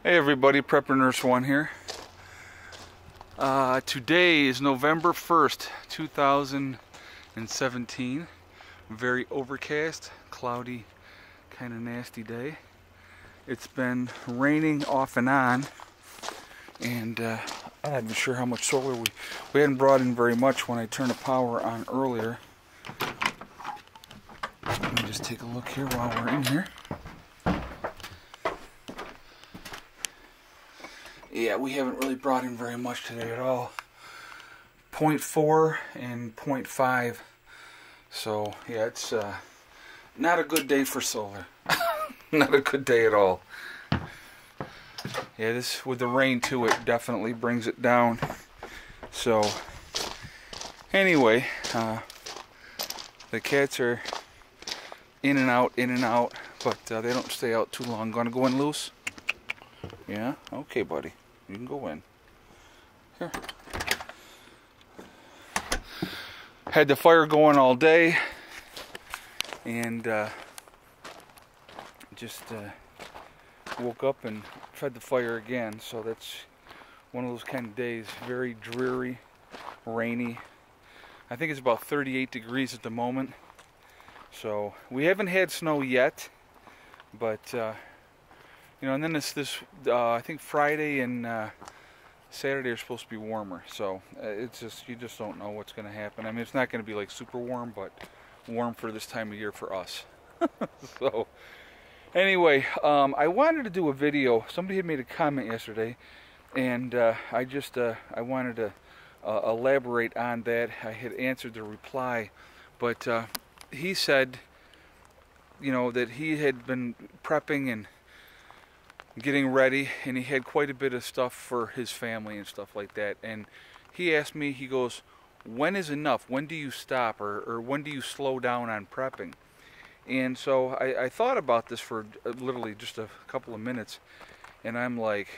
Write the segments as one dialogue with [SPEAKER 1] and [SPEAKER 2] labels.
[SPEAKER 1] Hey everybody, Prepper Nurse 1 here. Today is November 1st, 2017. Very overcast, cloudy, kind of nasty day. It's been raining off and on, and I'm not even sure how much solar we hadn't brought in very much when I turned the power on earlier. Let me just take a look here while we're in here. Yeah, we haven't really brought in very much today at all. 0.4 and 0.5. So, yeah, it's not a good day for solar. Not a good day at all. Yeah, this, with the rain too, it definitely brings it down. So, anyway, the cats are in and out, but they don't stay out too long. Gonna go in loose? Yeah? Okay, buddy. You can go in. Here. Had the fire going all day, and just woke up and fed the fire again. So that's one of those kind of days. Very dreary, rainy. I think it's about 38 degrees at the moment. So we haven't had snow yet, but you know, and then this I think Friday and Saturday are supposed to be warmer, so it's just, you just don't know what's going to happen. I mean, it's not going to be like super warm, but warm for this time of year for us. So anyway, I wanted to do a video. Somebody had made a comment yesterday, and I wanted to elaborate on that. I had answered the reply, but he said, you know, that he had been prepping and getting ready, and he had quite a bit of stuff for his family and stuff like that. And he asked me, he goes, when is enough? When do you stop, or when do you slow down on prepping? And so I thought about this for literally just a couple of minutes, and I'm like,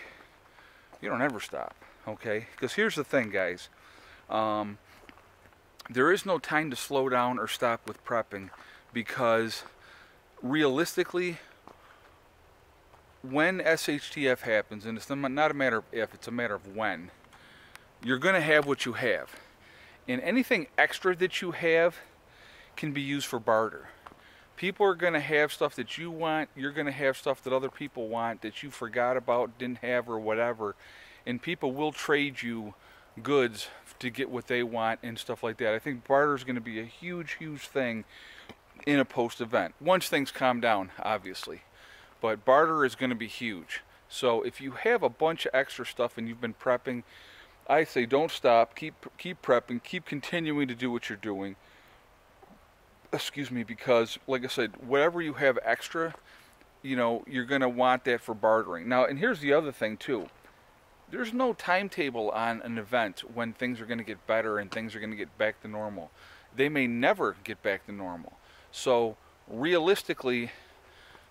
[SPEAKER 1] you don't ever stop, okay? Because here's the thing, guys. There is no time to slow down or stop with prepping, because realistically, when SHTF happens, and it's not a matter of if, it's a matter of when, you're going to have what you have. And anything extra that you have can be used for barter. People are going to have stuff that you want, you're going to have stuff that other people want that you forgot about, didn't have, or whatever. And people will trade you goods to get what they want and stuff like that. I think barter is going to be a huge, huge thing in a post-event. Once things calm down, obviously. But barter is going to be huge. So if you have a bunch of extra stuff and you've been prepping, I say don't stop. Keep prepping. Keep continuing to do what you're doing. Excuse me, because like I said, whatever you have extra, you know, you're going to want that for bartering. Now, and here's the other thing too. There's no timetable on an event when things are going to get better and things are going to get back to normal. They may never get back to normal. So realistically,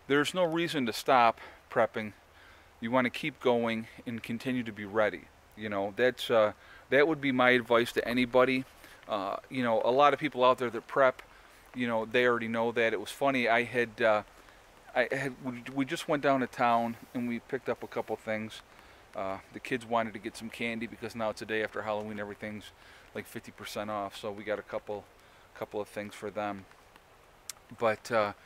[SPEAKER 1] there's no reason to stop prepping. You want to keep going and continue to be ready. You know, that's that would be my advice to anybody. You know, a lot of people out there that prep, you know, they already know that. It was funny. We just went down to town and we picked up a couple things. The kids wanted to get some candy because now it's a day after Halloween. Everything's like 50% off. So we got a couple of things for them. But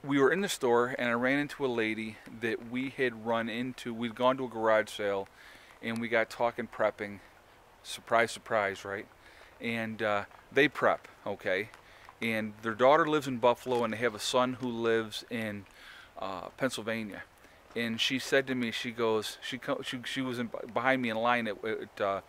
[SPEAKER 1] we were in the store, and I ran into a lady that we had run into. We'd gone to a garage sale, and we got talking prepping. Surprise, surprise, right? And they prep, okay? And their daughter lives in Buffalo, and they have a son who lives in Pennsylvania. And she said to me, she goes, she was behind me in line at the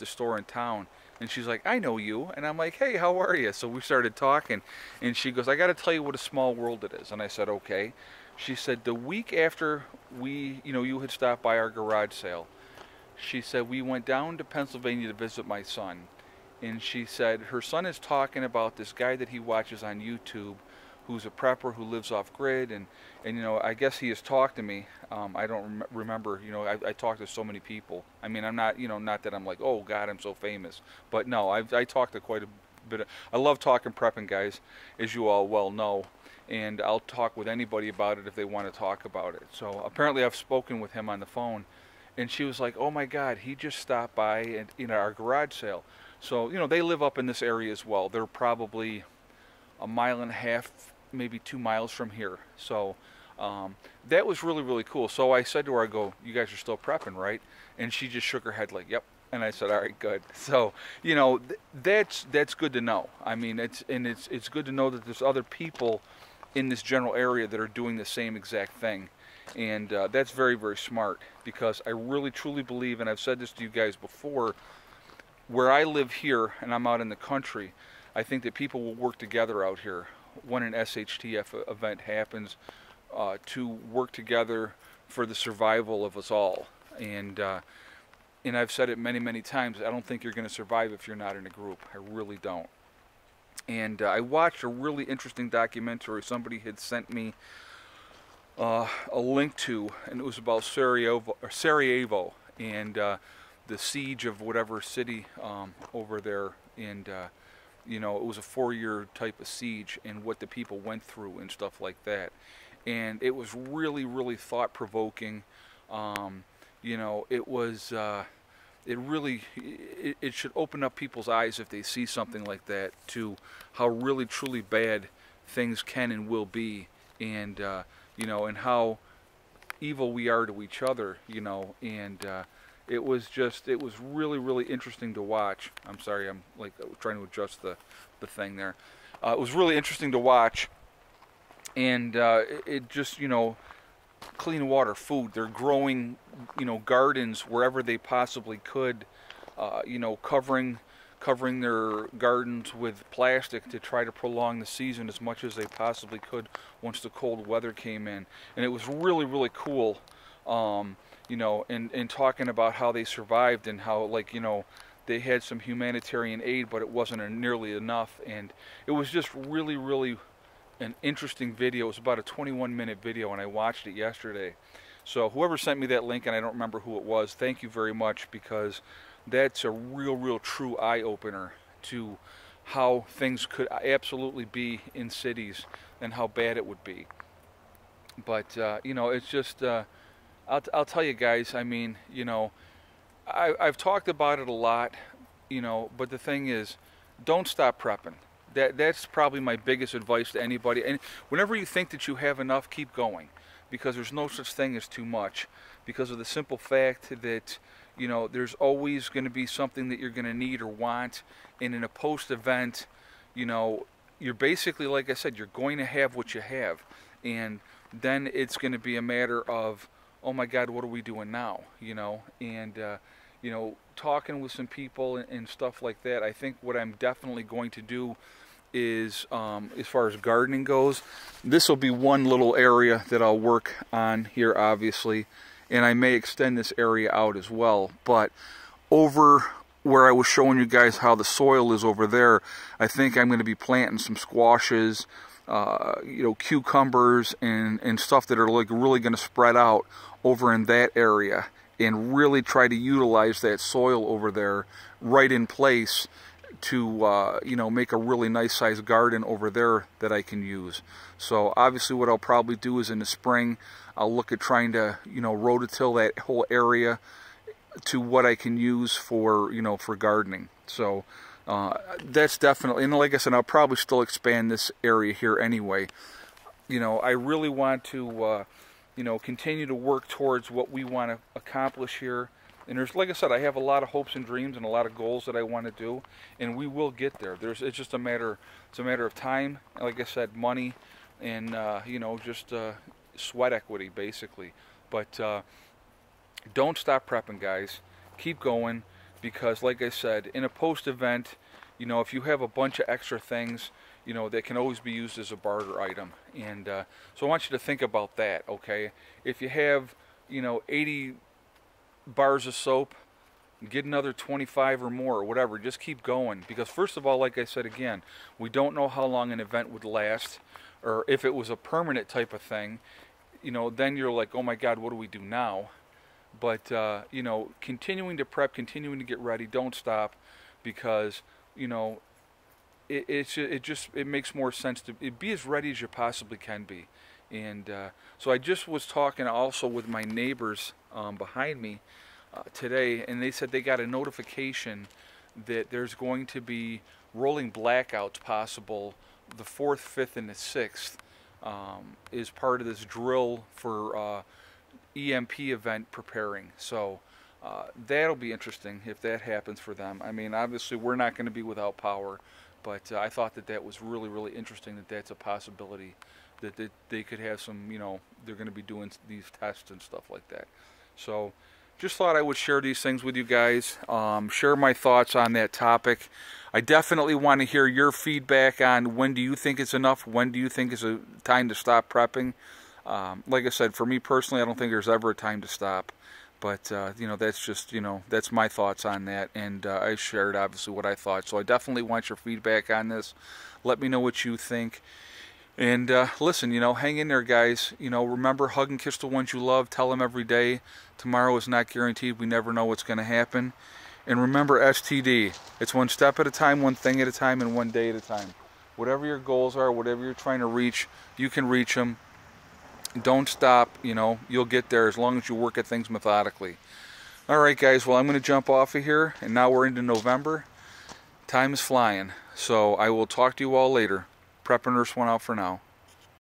[SPEAKER 1] store in town. And she's like, I know you. And I'm like, hey, how are you? So we started talking. And she goes, I got to tell you what a small world it is. And I said, okay. She said, the week after you had stopped by our garage sale, she said, we went down to Pennsylvania to visit my son. And she said, her son is talking about this guy that he watches on YouTube who's a prepper who lives off grid. And you know, I guess he has talked to me. I don't remember, you know, I talked to so many people. I mean, I'm not, you know, not that I'm like, oh God, I'm so famous. But no, I talked to quite a bit. I love talking prepping, guys, as you all well know. and I'll talk with anybody about it if they want to talk about it. So apparently I've spoken with him on the phone, and she was like, "Oh my God, he just stopped by and our garage sale." So they live up in this area as well. They're probably a mile and a half, maybe 2 miles from here. So that was really, really cool. So I said to her, I go, "You guys are still prepping, right?" And she just shook her head like, "Yep." And I said, "All right, good." So that's good to know. I mean, it's good to know that there's other people in this general area that are doing the same exact thing, and that's very, very smart, because I really truly believe, and I've said this to you guys before, where I live here and I'm out in the country, I think that people will work together out here when an SHTF event happens, to work together for the survival of us all. And I've said it many, many times, I don't think you're going to survive if you're not in a group. I really don't. And I watched a really interesting documentary somebody had sent me a link to, and it was about Sarajevo and the siege of whatever city over there. And it was a 4-year type of siege, and what the people went through and stuff like that. And it was really, really thought-provoking. It was, it should open up people's eyes if they see something like that, to how really, truly bad things can and will be, and, and how evil we are to each other, and it was really, really interesting to watch. I'm sorry, I'm like trying to adjust the thing there. It was really interesting to watch, and it just, clean water, food. They're growing, gardens wherever they possibly could, covering their gardens with plastic to try to prolong the season as much as they possibly could once the cold weather came in. And it was really, really cool, and talking about how they survived, and how, they had some humanitarian aid, but it wasn't nearly enough. And it was just really, really an interesting video. It was about a 21-minute video, and I watched it yesterday. So whoever sent me that link, and I don't remember who it was, thank you very much, because that's a real, real true eye-opener to how things could absolutely be in cities and how bad it would be. But it's just I'll tell you guys, I mean, I've talked about it a lot, but the thing is, don't stop prepping. That's probably my biggest advice to anybody. And whenever you think that you have enough, keep going, because there's no such thing as too much, because of the simple fact that, there's always going to be something that you're going to need or want. And in a post-event, you're basically, like I said, you're going to have what you have. And then it's going to be a matter of, oh my God, what are we doing now? And talking with some people and stuff like that. I think what I'm definitely going to do is, as far as gardening goes, this will be one little area that I'll work on here, obviously, and I may extend this area out as well. But over where I was showing you guys how the soil is over there, I think I'm going to be planting some squashes, cucumbers and stuff that are like really going to spread out over in that area, and really try to utilize that soil over there right in place to make a really nice sized garden over there that I can use. So obviously what I'll probably do is in the spring I'll look at trying to rototill that whole area to what I can use for for gardening. So that's definitely, and like I said, I'll probably still expand this area here anyway. I really want to continue to work towards what we want to accomplish here. And there's, like I said, I have a lot of hopes and dreams and a lot of goals that I want to do, and we will get there. It's just a matter of time. Like I said, money, and just sweat equity, basically. But don't stop prepping, guys. Keep going, because, like I said, in a post-event, if you have a bunch of extra things, that can always be used as a barter item. And so I want you to think about that, okay? If you have, 80 bars of soap, get another 25 or more, or whatever. Just keep going, because first of all, like I said again, we don't know how long an event would last, or if it was a permanent type of thing, then you're like, oh my God, what do we do now? But continuing to prep, continuing to get ready, don't stop, because it makes more sense to be as ready as you possibly can be. And so I just was talking also with my neighbors behind me today, and they said they got a notification that there's going to be rolling blackouts possible the 4th, 5th, and the 6th is part of this drill for EMP event preparing. So that'll be interesting if that happens for them. I mean, obviously we're not going to be without power, but I thought that was really, really interesting that that's a possibility, that they could have some, you know, they're going to be doing these tests and stuff like that. So just thought I would share these things with you guys, share my thoughts on that topic. I definitely want to hear your feedback on when do you think it's enough, when do you think is a time to stop prepping. Like I said, for me personally, I don't think there's ever a time to stop. But, you know, that's just, you know, that's my thoughts on that. And I shared, obviously, what I thought. So I definitely want your feedback on this. Let me know what you think. And listen, you know, hang in there, guys. You know, remember, hug and kiss the ones you love. Tell them every day. Tomorrow is not guaranteed. We never know what's going to happen. And remember, STD. It's one step at a time, one thing at a time, and one day at a time. Whatever your goals are, whatever you're trying to reach, you can reach them. Don't stop. You know, you'll get there as long as you work at things methodically. All right, guys. Well, I'm going to jump off of here. And now we're into November. Time is flying. So I will talk to you all later. Prep and Nurse one out for now.